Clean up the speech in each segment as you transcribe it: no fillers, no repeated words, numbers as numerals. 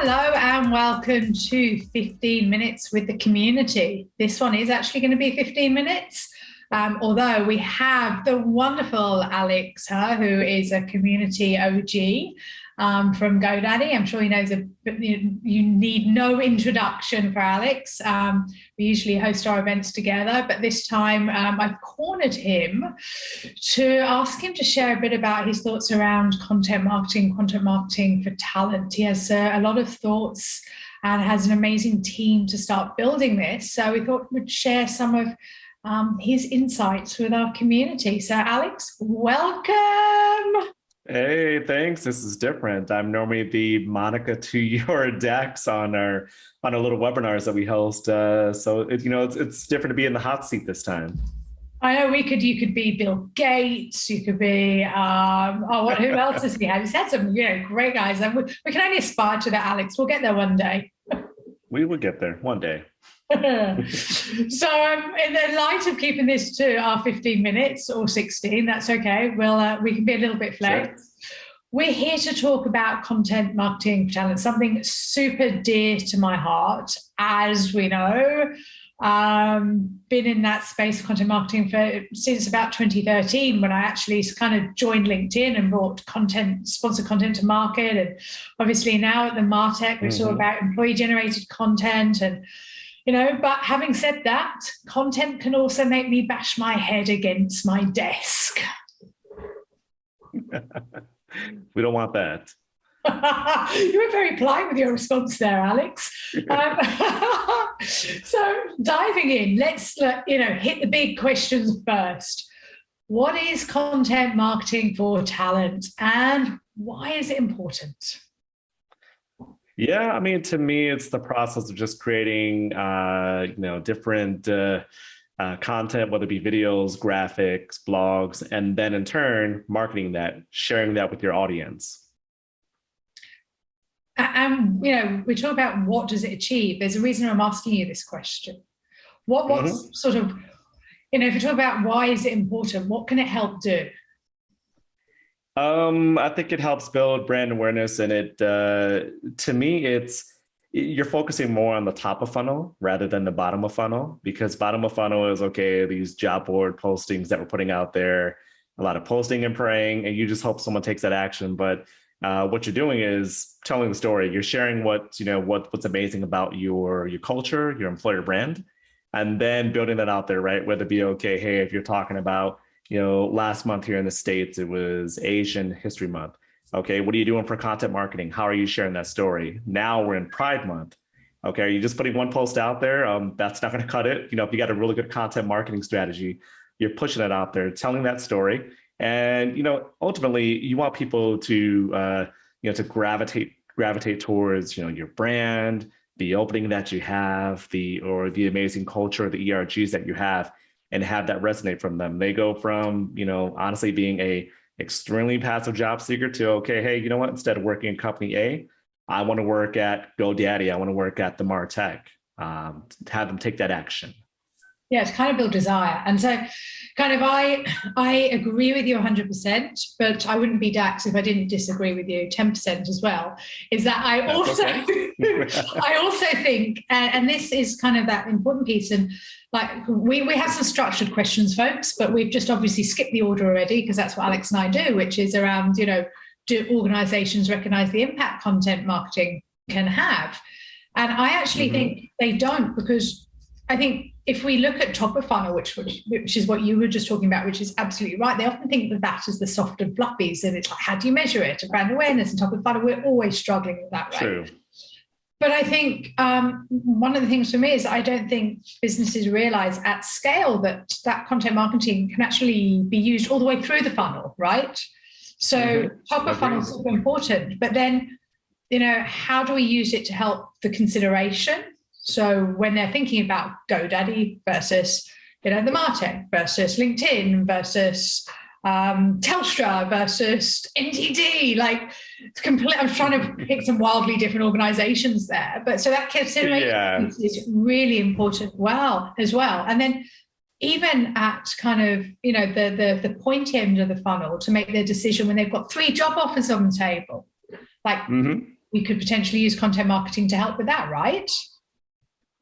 Hello and welcome to 15 Minutes with the Community. This one is actually going to be 15 minutes, although we have the wonderful Alex, who is a community OG from GoDaddy. I'm sure he knows, you need no introduction for Alex. We usually host our events together, but this time I've cornered him to ask him to share a bit about his thoughts around content marketing for talent. He has a lot of thoughts and has an amazing team to start building this. So we thought we'd share some of his insights with our community. So Alex, welcome. Hey, thanks. This is different. I'm normally the Monica to your Dex on our little webinars that we host. So it's different to be in the hot seat this time. I know you could be Bill Gates, you could be who else does he have? He's had some great guys. And we can only aspire to that, Alex. We'll get there one day. We will get there one day. So in the light of keeping this to our 15 minutes or 16, that's okay. We can be a little bit flex. Sure. We're here to talk about content marketing for talent, something super dear to my heart, as we know. Been in that space of content marketing since about 2013, when I actually kind of joined LinkedIn and brought sponsored content to market. And obviously now at the Martech, it's all about employee generated content. And but having said that, content can also make me bash my head against my desk. We don't want that. You were very polite with your response there, Alex. So diving in, let's hit the big questions first. What is content marketing for talent, and why is it important? Yeah, I mean, to me, it's the process of just creating, different content, whether it be videos, graphics, blogs, and then in turn, marketing that, sharing that with your audience. And, we talk about what does it achieve. There's a reason I'm asking you this question. What's sort of, if you talk about why is it important, what can it help do? I think it helps build brand awareness, and to me, you're focusing more on the top of funnel rather than the bottom of funnel, because bottom of funnel is these job board postings that we're putting out there, a lot of posting and praying, and you just hope someone takes that action. But what you're doing is telling the story. You're sharing what's amazing about your culture, your employer brand, and then building that out there, right? Whether it be hey, if you're talking about last month here in the States, it was Asian History Month. Okay, what are you doing for content marketing? How are you sharing that story? Now we're in Pride Month. Okay, are you just putting one post out there? That's not going to cut it. If you got a really good content marketing strategy, you're pushing it out there, telling that story. And, ultimately you want people to, to gravitate towards, your brand, the opening that you have, the amazing culture, the ERGs that you have, and have that resonate from them. They go from, honestly being a extremely passive job seeker to, hey, you know what? Instead of working in company A, I want to work at GoDaddy. I want to work at the Martech. Have them take that action. Yeah, to kind of build desire. And so I agree with you 100%, but I wouldn't be Dax if I didn't disagree with you 10% as well, is that I also think, and this is kind of that important piece, and we have some structured questions, folks, but we've just obviously skipped the order already, because that's what Alex and I do, which is around, do organizations recognize the impact content marketing can have? And I actually think they don't, because I think if we look at top of funnel, which is what you were just talking about, which is absolutely right, they often think of that as the soft and fluffies, and it's like, how do you measure it? Brand awareness and top of funnel, we're always struggling with that, right? True. But I think one of the things for me is I don't think businesses realize at scale that content marketing can actually be used all the way through the funnel, right? So top of funnel is super important, but then, how do we use it to help the consideration? So when they're thinking about GoDaddy versus, the Martech versus LinkedIn versus Telstra versus NTD, I'm trying to pick some wildly different organizations there. But so that consideration is really important as well. And then even at kind of, the pointy end of the funnel to make their decision when they've got 3 job offers on the table, we could potentially use content marketing to help with that, right?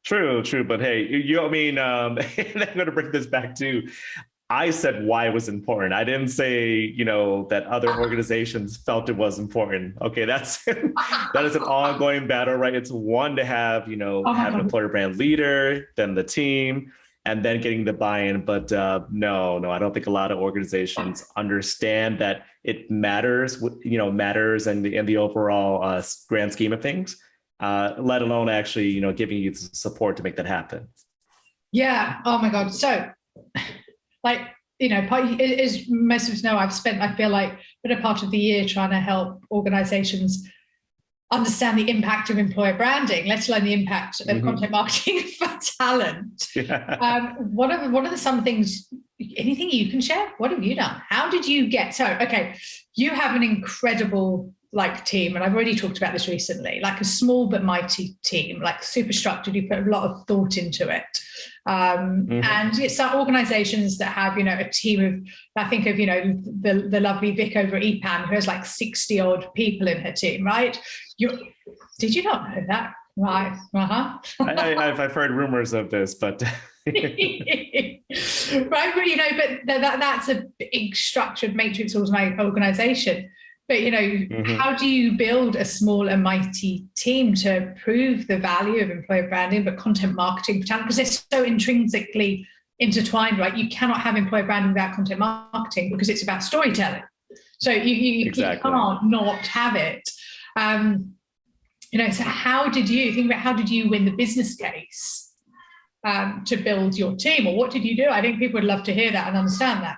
True, true. But hey, I mean, and I'm going to bring this back to, I said why it was important. I didn't say, that other organizations felt it was important. Okay, that is an ongoing battle, right? It's one to have, have an employer brand leader, then the team, and then getting the buy-in. But no, I don't think a lot of organizations understand that it matters, matters in the overall grand scheme of things. Let alone actually, giving you the support to make that happen. Yeah. Oh my God. So, as most of us know, I feel like a bit of part of the year trying to help organizations understand the impact of employer branding, let alone the impact of content marketing for talent. Yeah. What are some things, anything you can share? What have you done? How did you get, you have an incredible team, and I've already talked about this recently, like a small but mighty team, like super structured. You put a lot of thought into it. And it's some organizations that have, a team of, I think of, the lovely Vic over at EPAM, who has like 60 odd people in her team, right? Did you not know that? Right. I've heard rumors of this, but right, but that's a big structured matrix organization. But, how do you build a small and mighty team to prove the value of employer branding, but content marketing for talent? Because they're so intrinsically intertwined, right? You cannot have employer branding without content marketing because it's about storytelling. So you can't not have it. So how did you win the business case to build your team? Or what did you do? I think people would love to hear that and understand that.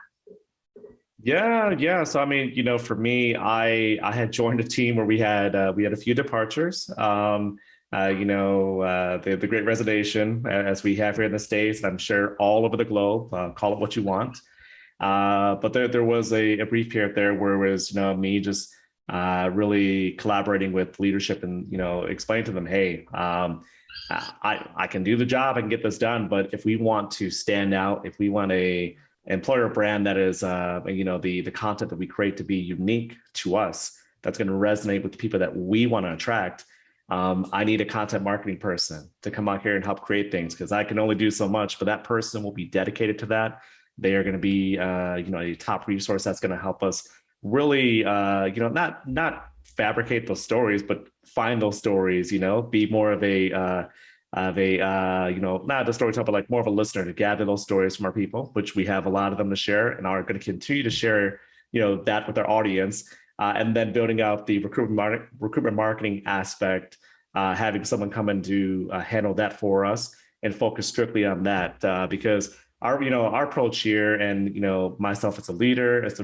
Yeah. So, I mean, for me, I had joined a team where we had a few departures, the Great Resignation, as we have here in the States, and I'm sure all over the globe, call it what you want. But there was a brief period there where it was, me just really collaborating with leadership and, explaining to them, hey, I can do the job, I can get this done. But if we want to stand out, if we want a employer brand that is, the content that we create to be unique to us, that's going to resonate with the people that we want to attract. I need a content marketing person to come out here and help create things, because I can only do so much, but that person will be dedicated to that. They are going to be, a top resource that's going to help us really, not fabricate those stories, but find those stories, be more of a, not a storyteller, but like more of a listener to gather those stories from our people, which we have a lot of them to share and are going to continue to share, that with our audience. And then building out the recruitment marketing aspect, having someone come in to handle that for us and focus strictly on that, because our approach here, and myself as a leader, as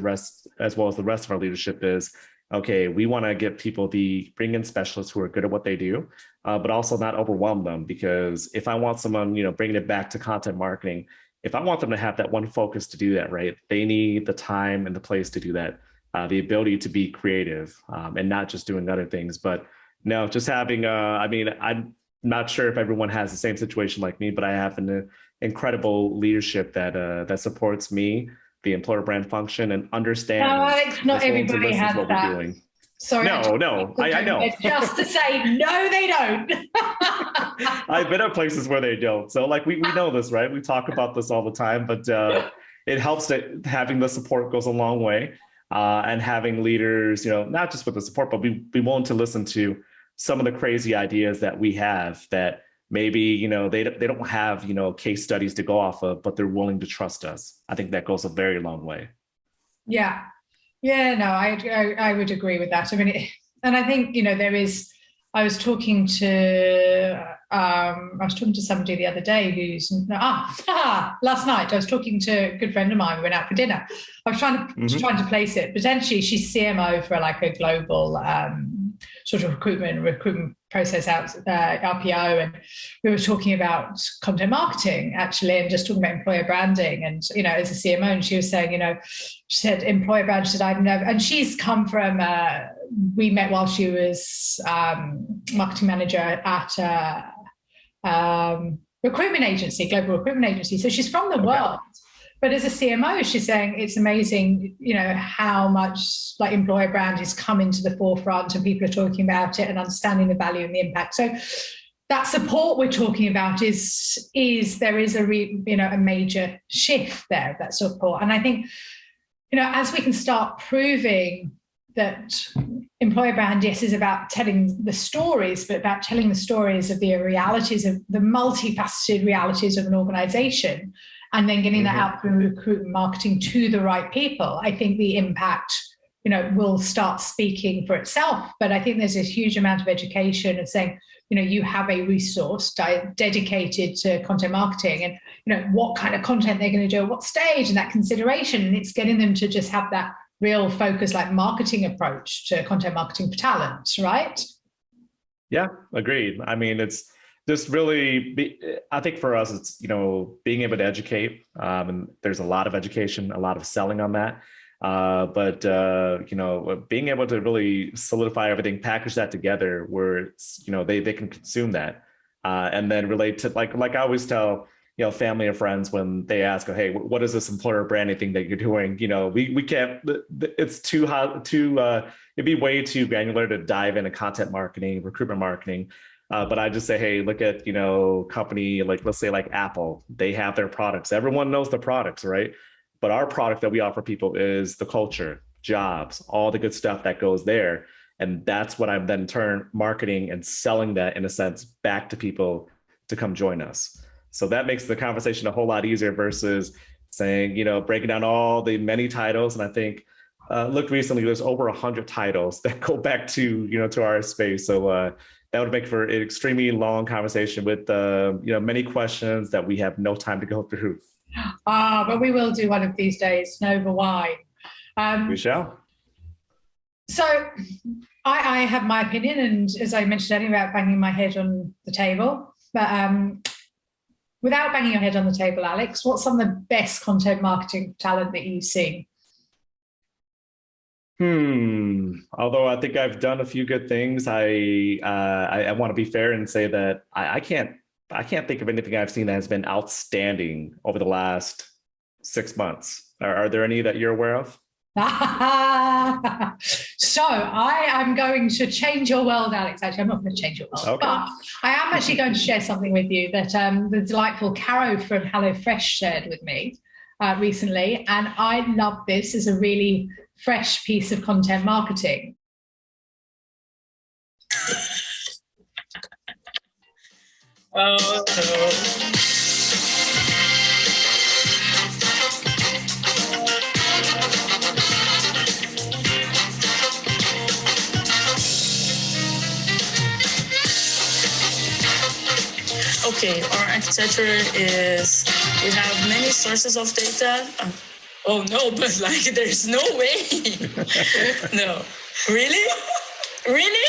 well as the rest of our leadership, is okay. We want to get people bring in specialists who are good at what they do, but also not overwhelm them. Because if I want someone, bringing it back to content marketing, if I want them to have that one focus to do that, right, they need the time and the place to do that, the ability to be creative, and not just doing other things. But no, just having, I'm not sure if everyone has the same situation like me, but I have an incredible leadership that supports me, the employer brand function, and understands. Alex, not everybody has what that. We're doing. Sorry. No, I know. Just to say, no, they don't. I've been at places where they don't. So we know this, right? We talk about this all the time, but it helps that having the support goes a long way, and having leaders, not just with the support, but be willing to listen to some of the crazy ideas that we have that maybe, they don't have, case studies to go off of, but they're willing to trust us. I think that goes a very long way. Yeah. Yeah, no, I would agree with that. I mean, and I think, I was talking to somebody the other day who's last night I was talking to a good friend of mine. We went out for dinner. I was trying to place it. Potentially, she's CMO for like a global sort of recruitment process out RPO, and we were talking about content marketing actually, and just talking about employer branding. And as a CMO, and she was saying, she said employer brand. She said I've never, and she's come from. We met while she was marketing manager at global recruitment agency. So she's from the world, But as a CMO, she's saying it's amazing, how much like employer brand has come into the forefront and people are talking about it and understanding the value and the impact. So that support we're talking about is there is a major shift there, that support. And I think, as we can start proving that employer brand, yes, is about telling the stories, but about telling the stories of the realities of the multifaceted realities of an organization, and then getting that out through recruitment marketing to the right people, I think the impact, will start speaking for itself. But I think there's a huge amount of education of saying, you have a resource dedicated to content marketing, and what kind of content they're going to do at what stage, and that consideration. And it's getting them to just have that real focus, like marketing approach to content marketing for talent, right? Yeah, agreed. I mean, it's just really, I think for us, it's, being able to educate, and there's a lot of education, a lot of selling on that. But being able to really solidify everything, package that together where it's, they can consume that, and then relate to, like I always tell, family and friends when they ask, oh, hey, what is this employer branding thing that you're doing? We can't, it's too hot, it'd be way too granular to dive into content marketing, recruitment marketing. But I just say, hey, look at, company, like, let's say like Apple, they have their products. Everyone knows the products, right? But our product that we offer people is the culture, jobs, all the good stuff that goes there. And that's what I'm then marketing and selling that, in a sense, back to people to come join us. So that makes the conversation a whole lot easier versus saying, breaking down all the many titles. And I think, looked recently, there's over 100 titles that go back to, to our space. So that would make for an extremely long conversation with, many questions that we have no time to go through. But we will do one of these days, Nova wine. We shall. So I have my opinion, and as I mentioned earlier, about banging my head on the table. But without banging your head on the table, Alex, what's some of the best content marketing talent that you've seen? Although I think I've done a few good things, I want to be fair and say that I can't think of anything I've seen that has been outstanding over the last 6 months. Are there any that you're aware of? So I am going to change your world, Alex. Actually, I'm not going to change your world, okay. But I am actually going to share something with you that the delightful Caro from HelloFresh shared with me recently. And I love this as a really fresh piece of content marketing. Oh, no. Okay, our architecture is, we have many sources of data. Oh no, but like there's no way. No, really? Really?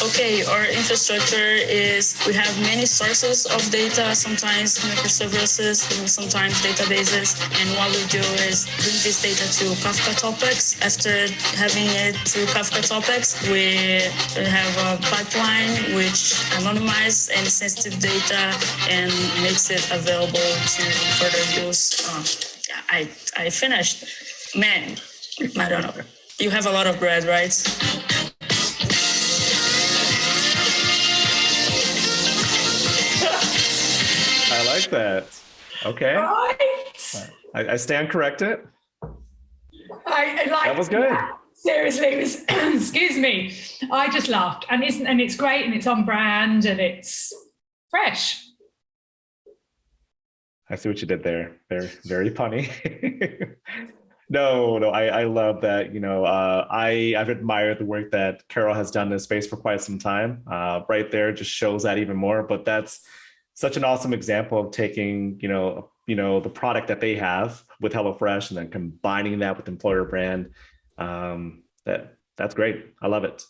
Okay, our infrastructure is, we have many sources of data, sometimes microservices, sometimes databases. And what we do is bring this data to Kafka topics. After having it to Kafka topics, we have a pipeline which anonymizes any sensitive data and makes it available to further use. I finished. Man, I don't know. You have a lot of bread, right? I like that. Okay. Right. I stand corrected. That was good. Seriously, it was, excuse me. I just laughed. And it's great, and it's on brand, and it's fresh. I see what you did there. They're very punny. No, I love that. I've admired the work that Carol has done in this space for quite some time. Right there just shows that even more. But that's such an awesome example of taking, the product that they have with HelloFresh and then combining that with employer brand. That's great. I love it.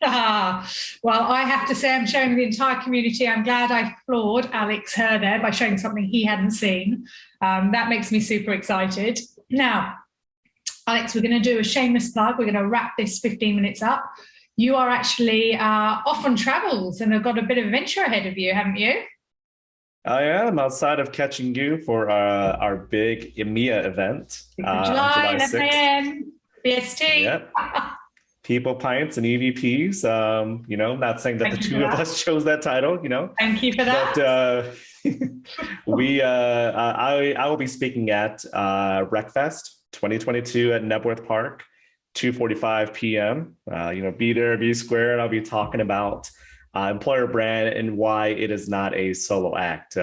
Well, I have to say, I'm showing the entire community. I'm glad I floored Alex Herr there by showing something he hadn't seen. That makes me super excited. Now, Alex, we're going to do a shameless plug. We're going to wrap this 15 minutes up. You are actually off on travels and have got a bit of adventure ahead of you, haven't you? I am outside of catching you for our big EMEA event on July 11 6th. a.m. BST. Yep. People, Pints, and EVPs. Not saying that Thank the you two for of that. us chose that title, Thank you for that. but I will be speaking at RecFest 2022 at Nebworth Park, 2:45 p.m. Be there, be square, and I'll be talking about employer brand and why it is not a solo act. Just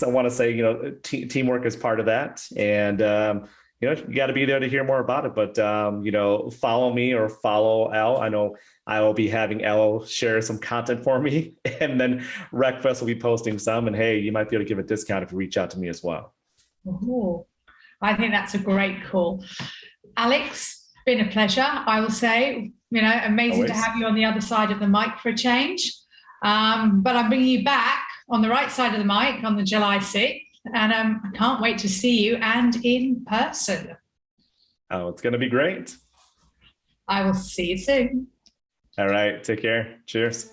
I want to say, teamwork is part of that, and you got to be there to hear more about it. But follow me or follow Elle. I know I will be having Elle share some content for me, and then RecFest will be posting some. And hey, you might be able to give a discount if you reach out to me as well. Ooh, I think that's a great call. Alex, been a pleasure, I will say. Amazing to have you on the other side of the mic for a change. But I'm bringing you back on the right side of the mic on the July 6th. And I can't wait to see you and in person. Oh, it's going to be great. I will see you soon. All right. Take care. Cheers.